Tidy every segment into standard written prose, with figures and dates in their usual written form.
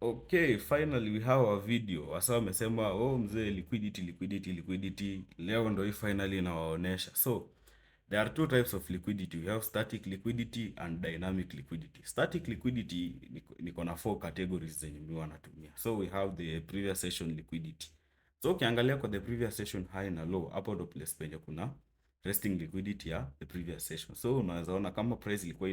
Okay, finally we have a video. Wasa wamesema, oh mzee, liquidity. Leo ndo hii finally inawaonesha. So, there are two types of liquidity. We have static liquidity and dynamic liquidity. Static liquidity niko na four categories zenye mimi wanatumia. So, we have the previous session liquidity. So, ukiangalia kwa the previous session high na low, hapo ndo place penye kuna resting liquidity ya the previous session. So, unaweza ona kama price ilikuwa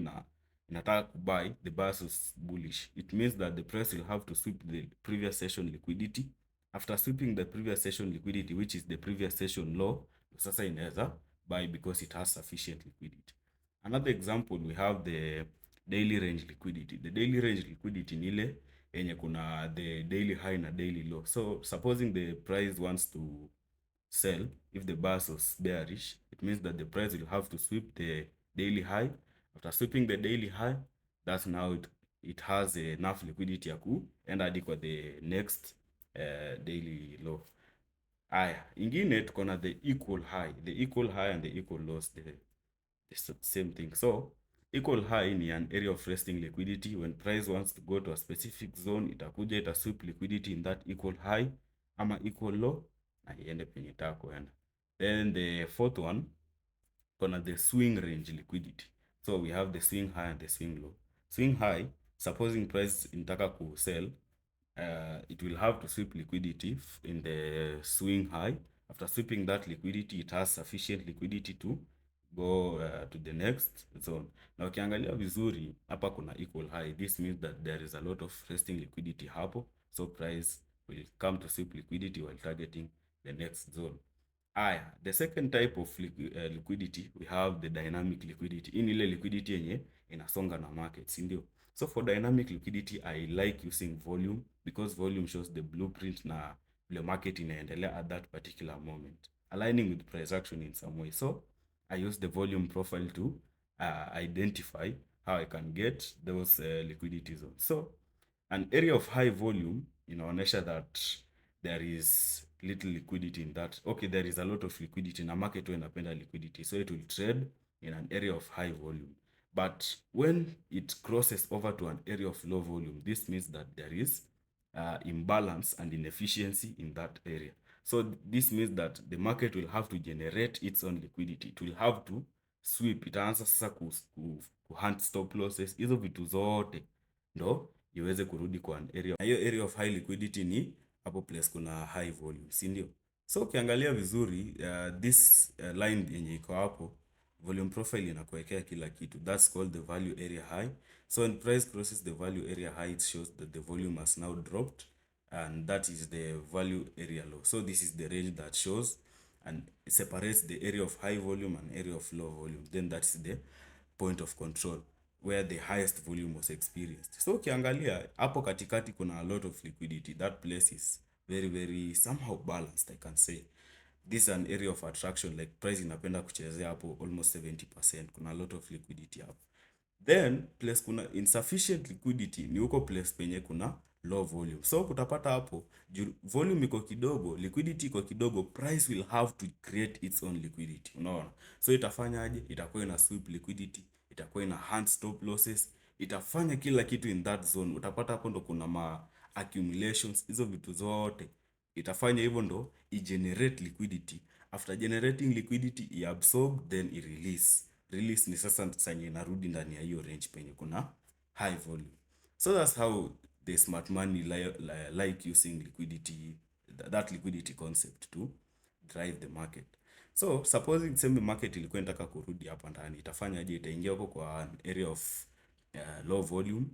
inataka kubuy, the bias was bullish. It means that the price will have to sweep the previous session liquidity. After sweeping the previous session liquidity, which is the previous session low, sasa inaweza buy because it has sufficient liquidity. Another example, we have the daily range liquidity. The daily range liquidity ni ile yenye kuna the daily high na daily low. So supposing the price wants to sell, if the bias was bearish, it means that the price will have to sweep the daily high. After sweeping the daily high, that's now it has enough liquidity ya kuenda hadi kwa the next daily low. Aya, ingine tuko na the equal high. The equal high and the equal lows, the same thing. So equal high ni an area of resting liquidity. When price wants to go to a specific zone, itakuja itasweep liquidity in that equal high ama equal low na iende penye itaka kuenda. Then the fourth one, kuna the swing range liquidity. So we have the swing high and the swing low. Swing high, supposing price inataka ku sell, it will have to sweep liquidity in the swing high. After sweeping that liquidity, it has sufficient liquidity to go to the next zone. Na ukiangalia vizuri hapa kuna equal high. This means that there is a lot of resting liquidity hapo, so price will come to sweep liquidity while targeting the next zone. Aya, the second type of liquidity, we have the dynamic liquidity. Hii ni ile liquidity yenye inasonga na market, si ndio? So for dynamic liquidity, I like using volume because volume shows the blueprint na the market inaendelea at that particular moment, aligning with price action in some way. So I use the volume profile to identify how I can get those liquidity zones. So an area of high volume inaonyesha that there is little liquidity in that. Okay, there is a lot of liquidity na market huwa inapenda liquidity, so it will trade in an area of high volume. But when it crosses over to an area of low volume, this means that there is imbalance and inefficiency in that area. So this means that the market will have to generate its own liquidity. It will have to sweep. Itaanza sasa hunt stop losses, hizo vitu zote ndo iweze kurudi kwa an area. Na hiyo area of high liquidity ni hapo place kuna high volume, si ndio? So ukiangalia vizuri this line yenye iko hapo, volume profile inakuwekea kila kitu. That's called the value area high. So when price crosses the value area high, it shows that the volume has now dropped, and that is the value area low. So this is the range that shows and separates the area of high volume and area of low volume. Then that's the point of control where the highest volume was experienced. So ukiangalia hapo katikati kuna a lot of liquidity. That place is very somehow balanced, I can say. This is an area of attraction, like price inapenda kuchezea hapo almost 70%. Kuna a lot of liquidity hapo. Then place kuna insufficient liquidity ni huko place penye kuna low volume. So kutapata hapo volume iko kidogo, liquidity iko kidogo, price will have to create its own liquidity. Unaona? So itafanya aje? Itakuwa ina sweep liquidity, itakuwa ina hunt stop losses, itafanya kila kitu in that zone. Utapata hapo ndo kuna ma accumulations, hizo vitu zote itafanya hivyo ndo i-generate liquidity. After generating liquidity, i-absorb then i-release. Release ni sasa sanye inarudi ndani ya hiyo range penye kuna high volume. So that's how the smart money like using liquidity, that liquidity concept to drive the market. So supposing same market ilikuwa inataka kurudi hapa ndani, itafanya aje? Itaingia huko kwa an area of low volume,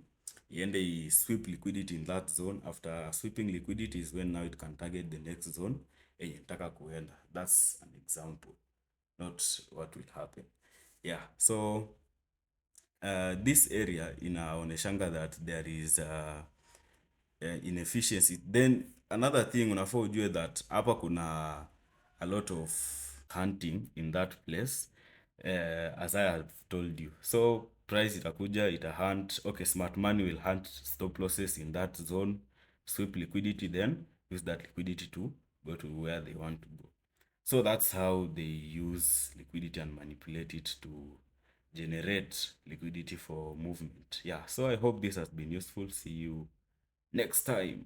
iende i sweep liquidity in that zone. After sweeping liquidity is when now it can target the next zone yenye inataka kuenda. That's an example, not what will happen. Yeah, so this area inaoneshanga that there is inefficiency. Then another thing unafaa ujue that hapa kuna a lot of hunting in that place, as I have told you. So price itakuja ita hunt. Okay, smart money will hunt stop losses in that zone, sweep liquidity, then use that liquidity to go to where they want to go. So that's how they use liquidity and manipulate it to generate liquidity for movement. Yeah, so I hope this has been useful. See you next time.